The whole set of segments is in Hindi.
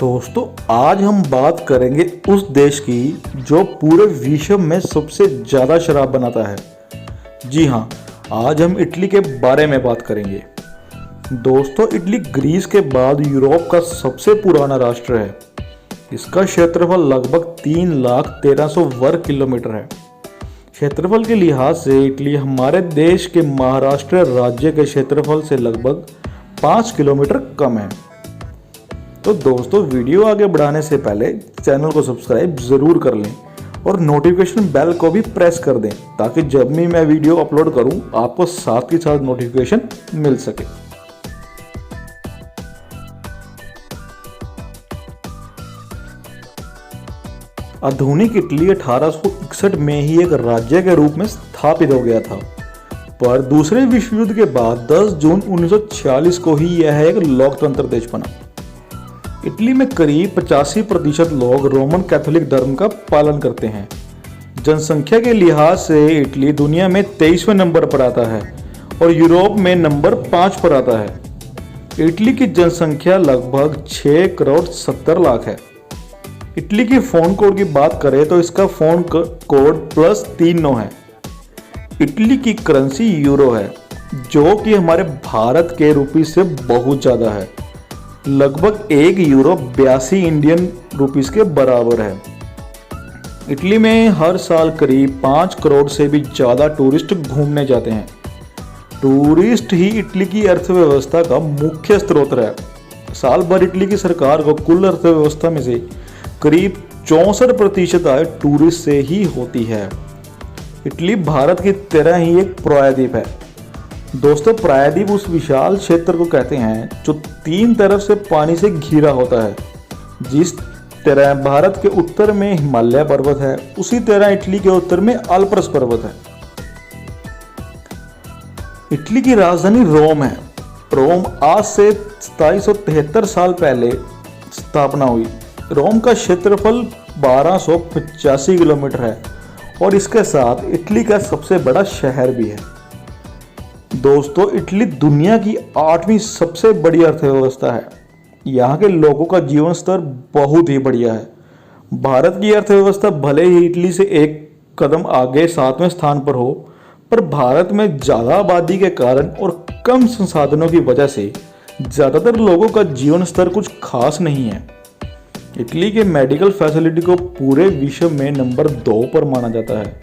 दोस्तों आज हम बात करेंगे उस देश की जो पूरे विश्व में सबसे ज़्यादा शराब बनाता है। जी हाँ, आज हम इटली के बारे में बात करेंगे। दोस्तों इटली ग्रीस के बाद यूरोप का सबसे पुराना राष्ट्र है। इसका क्षेत्रफल लगभग 3,13,000 वर्ग किलोमीटर है। क्षेत्रफल के लिहाज से इटली हमारे देश के महाराष्ट्र राज्य के क्षेत्रफल से लगभग 5 किलोमीटर कम है। तो दोस्तों वीडियो आगे बढ़ाने से पहले चैनल को सब्सक्राइब ज़रूर कर लें और नोटिफिकेशन बेल को भी प्रेस कर दें ताकि जब भी मैं वीडियो अपलोड करूं आपको साथ ही साथ नोटिफिकेशन मिल सके। आधुनिक इटली 1861 में ही एक राज्य के रूप में स्थापित हो गया था, पर दूसरे विश्व युद्ध के बाद 10 जून 1946 को ही यह एक लोकतंत्र देश बना। इटली में करीब 85% लोग रोमन कैथोलिक धर्म का पालन करते हैं। जनसंख्या के लिहाज से इटली दुनिया में 23वें नंबर पर आता है और यूरोप में नंबर 5 पर आता है। इटली की जनसंख्या लगभग 6 करोड़ 70 लाख है। इटली की फ़ोन कोड की बात करें तो इसका फ़ोन कोड +39 है। इटली की करेंसी यूरो है, जो कि हमारे भारत के रुपये से बहुत ज़्यादा है। लगभग 1 यूरो 82 इंडियन रुपीस के बराबर है। इटली में हर साल करीब 5 करोड़ से भी ज़्यादा टूरिस्ट घूमने जाते हैं। टूरिस्ट ही इटली की अर्थव्यवस्था का मुख्य स्रोत है। साल भर इटली की सरकार को कुल अर्थव्यवस्था में से करीब 64% आय टूरिस्ट से ही होती है। इटली भारत की तरह ही एक प्रायद्वीप है। दोस्तों प्रायद्वीप उस विशाल क्षेत्र को कहते हैं जो 3 तरफ से पानी से घिरा होता है। जिस तरह भारत के उत्तर में हिमालय पर्वत है, उसी तरह इटली के उत्तर में अल्प्स पर्वत है। इटली की राजधानी रोम है। रोम आज से 2773 साल पहले स्थापना हुई। रोम का क्षेत्रफल 1285 किलोमीटर है और इसके साथ इटली का सबसे बड़ा शहर भी है। दोस्तों इटली दुनिया की 8वीं सबसे बड़ी अर्थव्यवस्था है। यहाँ के लोगों का जीवन स्तर बहुत ही बढ़िया है। भारत की अर्थव्यवस्था भले ही इटली से एक कदम आगे 7वें स्थान पर हो, पर भारत में ज़्यादा आबादी के कारण और कम संसाधनों की वजह से ज़्यादातर लोगों का जीवन स्तर कुछ खास नहीं है। इटली के मेडिकल फैसिलिटी को पूरे विश्व में नंबर 2 पर माना जाता है।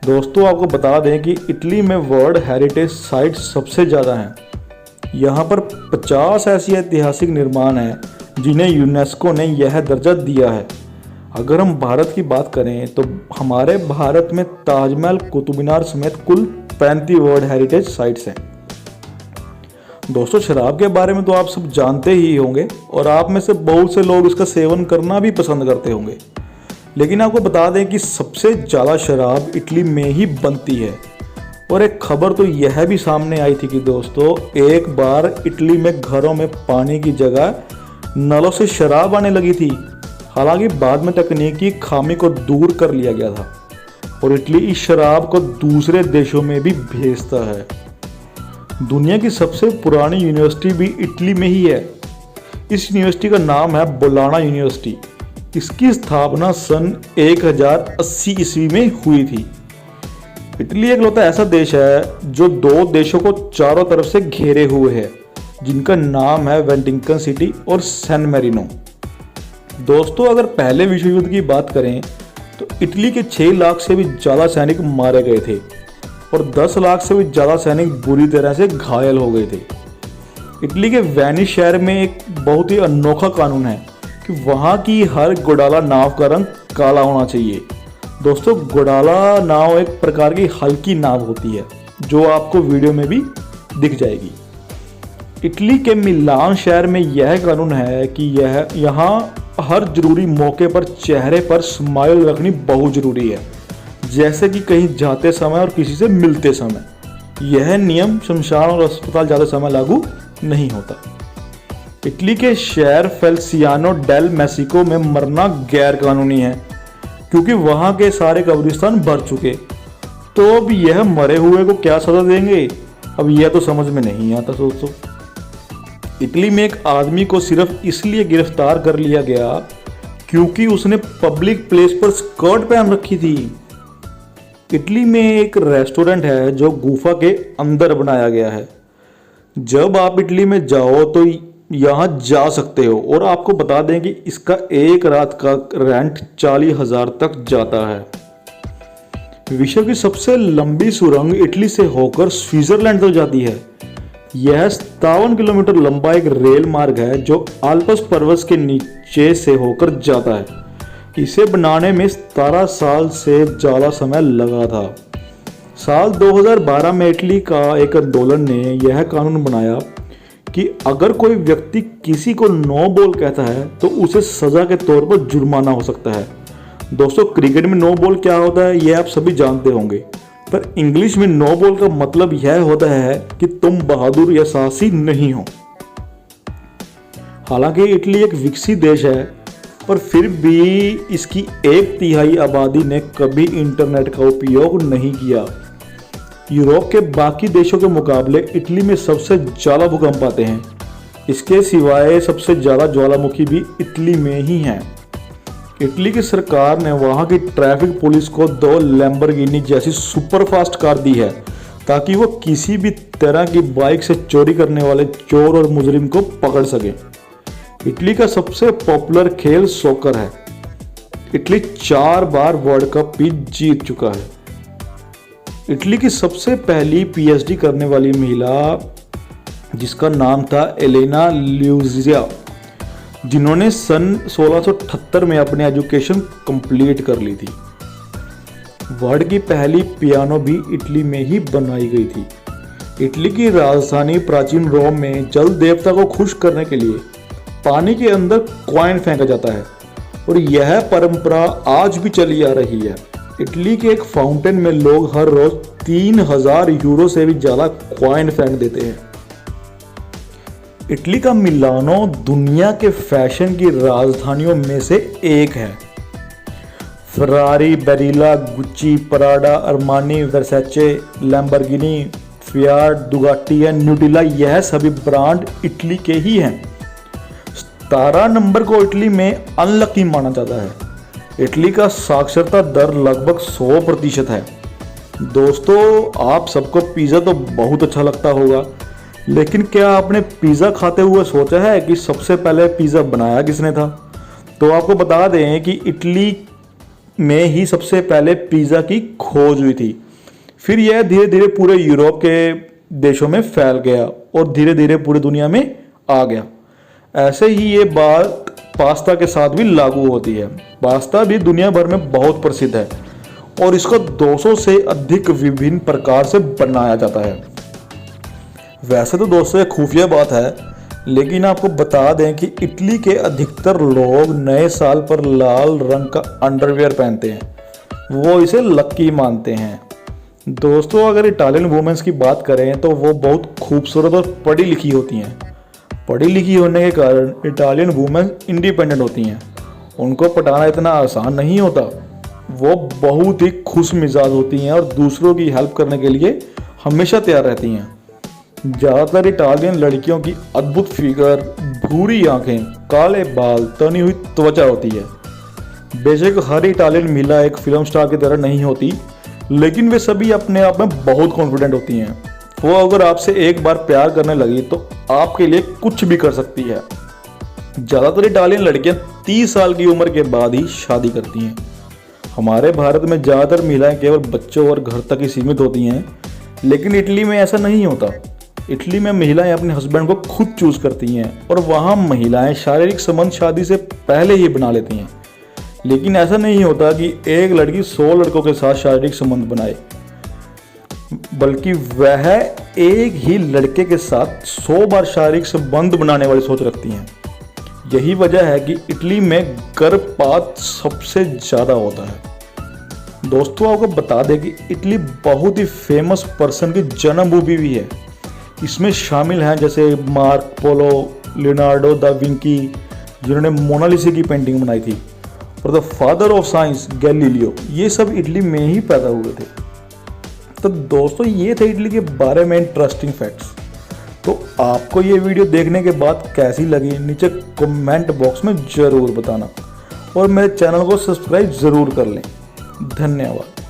दोस्तों आपको बता दें कि इटली में वर्ल्ड हेरिटेज साइट सबसे ज़्यादा हैं। यहाँ पर 50 ऐसी ऐतिहासिक निर्माण हैं जिन्हें यूनेस्को ने यह दर्जा दिया है। अगर हम भारत की बात करें तो हमारे भारत में ताजमहल, कुतुब मीनार समेत कुल 35 वर्ल्ड हेरिटेज साइट्स हैं। दोस्तों शराब के बारे में तो आप सब जानते ही होंगे और आप में से बहुत से लोग इसका सेवन करना भी पसंद करते होंगे, लेकिन आपको बता दें कि सबसे ज़्यादा शराब इटली में ही बनती है। और एक खबर तो यह भी सामने आई थी कि दोस्तों एक बार इटली में घरों में पानी की जगह नलों से शराब आने लगी थी। हालांकि बाद में तकनीकी खामी को दूर कर लिया गया था और इटली इस शराब को दूसरे देशों में भी भेजता है। दुनिया की सबसे पुरानी यूनिवर्सिटी भी इटली में ही है। इस यूनिवर्सिटी का नाम है बोलोना यूनिवर्सिटी। इसकी स्थापना सन 1080 ईस्वी में हुई थी। इटली एकलौता ऐसा देश है जो 2 देशों को चारों तरफ से घेरे हुए है, जिनका नाम है वेटिकन सिटी और सैन मैरिनो। दोस्तों अगर पहले विश्व युद्ध की बात करें तो इटली के 6 लाख से भी ज़्यादा सैनिक मारे गए थे और 10 लाख से भी ज़्यादा सैनिक बुरी तरह से घायल हो गए थे। इटली के वेनिस शहर में एक बहुत ही अनोखा कानून है कि वहाँ की हर घोड़ाला नाव का रंग काला होना चाहिए। दोस्तों घोड़ाला नाव एक प्रकार की हल्की नाव होती है जो आपको वीडियो में भी दिख जाएगी। इटली के मिलान शहर में यह कानून है कि यहाँ हर जरूरी मौके पर चेहरे पर स्माइल रखनी बहुत ज़रूरी है, जैसे कि कहीं जाते समय और किसी से मिलते समय। यह नियम शमशान और अस्पताल जाते समय लागू नहीं होता। इटली के शहर फेल्सियानो डेल मेसिको में मरना गैर कानूनी है क्योंकि वहाँ के सारे कब्रिस्तान भर चुके। तो अब यह मरे हुए को क्या सजा देंगे, अब यह तो समझ में नहीं आता। दोस्तों इटली में एक आदमी को सिर्फ इसलिए गिरफ्तार कर लिया गया क्योंकि उसने पब्लिक प्लेस पर स्कर्ट पहन रखी थी। इटली में एक रेस्टोरेंट है जो गुफा के अंदर बनाया गया है। जब आप इटली में जाओ तो यहाँ जा सकते हो, और आपको बता दें कि इसका एक रात का रेंट 40,000 तक जाता है। विश्व की सबसे लंबी सुरंग इटली से होकर स्विट्जरलैंड तक जाती है। यह 57 किलोमीटर लंबा एक रेल मार्ग है जो आल्प्स पर्वत के नीचे से होकर जाता है। इसे बनाने में 17 साल से ज़्यादा समय लगा था। साल 2012 में इटली का एक आंदोलन ने यह कानून बनाया कि अगर कोई व्यक्ति किसी को नो बॉल कहता है तो उसे सज़ा के तौर पर जुर्माना हो सकता है। दोस्तों, क्रिकेट में नो बॉल क्या होता है यह आप सभी जानते होंगे, पर इंग्लिश में नो बॉल का मतलब यह होता है कि तुम बहादुर या साहसी नहीं हो। हालांकि इटली एक विकसित देश है, पर फिर भी इसकी 1/3 आबादी ने कभी इंटरनेट का उपयोग नहीं किया। यूरोप के बाकी देशों के मुकाबले इटली में सबसे ज़्यादा भूकंप आते हैं। इसके सिवाय सबसे ज़्यादा ज्वालामुखी भी इटली में ही हैं। इटली की सरकार ने वहाँ की ट्रैफिक पुलिस को 2 लैम्बोर्गिनी जैसी सुपरफास्ट कार दी है ताकि वो किसी भी तरह की बाइक से चोरी करने वाले चोर और मुजरिम को पकड़ सके। इटली का सबसे पॉपुलर खेल सॉकर है। इटली 4 बार वर्ल्ड कप भी जीत चुका है। इटली की सबसे पहली पीएचडी करने वाली महिला, जिसका नाम था एलेना ल्यूजिया, जिन्होंने सन 1678 में अपनी एजुकेशन कंप्लीट कर ली थी। वर्ल्ड की पहली पियानो भी इटली में ही बनाई गई थी। इटली की राजधानी प्राचीन रोम में जल देवता को खुश करने के लिए पानी के अंदर कॉइन फेंका जाता है, और यह परंपरा आज भी चली आ रही है। इटली के एक फाउंटेन में लोग हर रोज 3000 यूरो से भी ज़्यादा कॉइन फेंक देते हैं। इटली का मिलानो दुनिया के फैशन की राजधानियों में से एक है। Ferrari, Barilla, Gucci, Prada, Armani, Versace, Lamborghini, Fiat, Ducati या न्यूटिला, यह सभी ब्रांड इटली के ही हैं। 17 नंबर को इटली में अनलकी माना जाता है। इटली का साक्षरता दर लगभग 100% है। दोस्तों, आप सबको पिज़्ज़ा तो बहुत अच्छा लगता होगा, लेकिन क्या आपने पिज़्ज़ा खाते हुए सोचा है कि सबसे पहले पिज़्ज़ा बनाया किसने था? तो आपको बता दें कि इटली में ही सबसे पहले पिज़्ज़ा की खोज हुई थी। फिर यह धीरे धीरे पूरे यूरोप के देशों में फैल गया और धीरे धीरे पूरी दुनिया में आ गया। ऐसे ही ये बात पास्ता के साथ भी लागू होती है। पास्ता भी दुनिया भर में बहुत प्रसिद्ध है और इसको 200 से अधिक विभिन्न प्रकार से बनाया जाता है। वैसे तो दोस्तों एक खुफिया बात है, लेकिन आपको बता दें कि इटली के अधिकतर लोग नए साल पर लाल रंग का अंडरवियर पहनते हैं। वो इसे लक्की मानते हैं। दोस्तों, अगर इटालियन वुमेन्स की बात करें तो वो बहुत खूबसूरत और पढ़ी लिखी होती हैं। पढ़ी लिखी होने के कारण इटालियन वुमेन इंडिपेंडेंट होती हैं। उनको पटाना इतना आसान नहीं होता। वो बहुत ही खुश मिजाज होती हैं और दूसरों की हेल्प करने के लिए हमेशा तैयार रहती हैं। ज़्यादातर इटालियन लड़कियों की अद्भुत फिगर, भूरी आंखें, काले बाल, तनी हुई त्वचा होती है। बेशक हर इटालियन महिला एक फिल्म स्टार की तरह नहीं होती, लेकिन वे सभी अपने आप में बहुत कॉन्फिडेंट होती हैं। वो अगर आपसे एक बार प्यार करने लगी तो आपके लिए कुछ भी कर सकती है। ज़्यादातर इटालियन लड़कियां 30 साल की उम्र के बाद ही शादी करती हैं। हमारे भारत में ज़्यादातर महिलाएं केवल बच्चों और घर तक ही सीमित होती हैं, लेकिन इटली में ऐसा नहीं होता। इटली में महिलाएं अपने हस्बैंड को खुद चूज करती हैं और वहाँ महिलाएं शारीरिक संबंध शादी से पहले ही बना लेती हैं। लेकिन ऐसा नहीं होता कि एक लड़की 100 लड़कों के साथ शारीरिक संबंध बनाए, बल्कि वह एक ही लड़के के साथ 100 बार शारीरिक संबंध बनाने वाली सोच रखती हैं। यही वजह है कि इटली में गर्भपात सबसे ज़्यादा होता है। दोस्तों, आपको बता दें कि इटली बहुत ही फेमस पर्सन की जन्मभूमि भी है। इसमें शामिल हैं जैसे मार्क पोलो, लियोनार्डो दा विंकी, जिन्होंने मोनालिसा की पेंटिंग बनाई थी, और the father of science Galileo, ये सब इटली में ही पैदा हुए थे। तो दोस्तों, ये थे इटली के बारे में इंटरेस्टिंग फैक्ट्स। तो आपको ये वीडियो देखने के बाद कैसी लगी नीचे कमेंट बॉक्स में ज़रूर बताना और मेरे चैनल को सब्सक्राइब ज़रूर कर लें। धन्यवाद।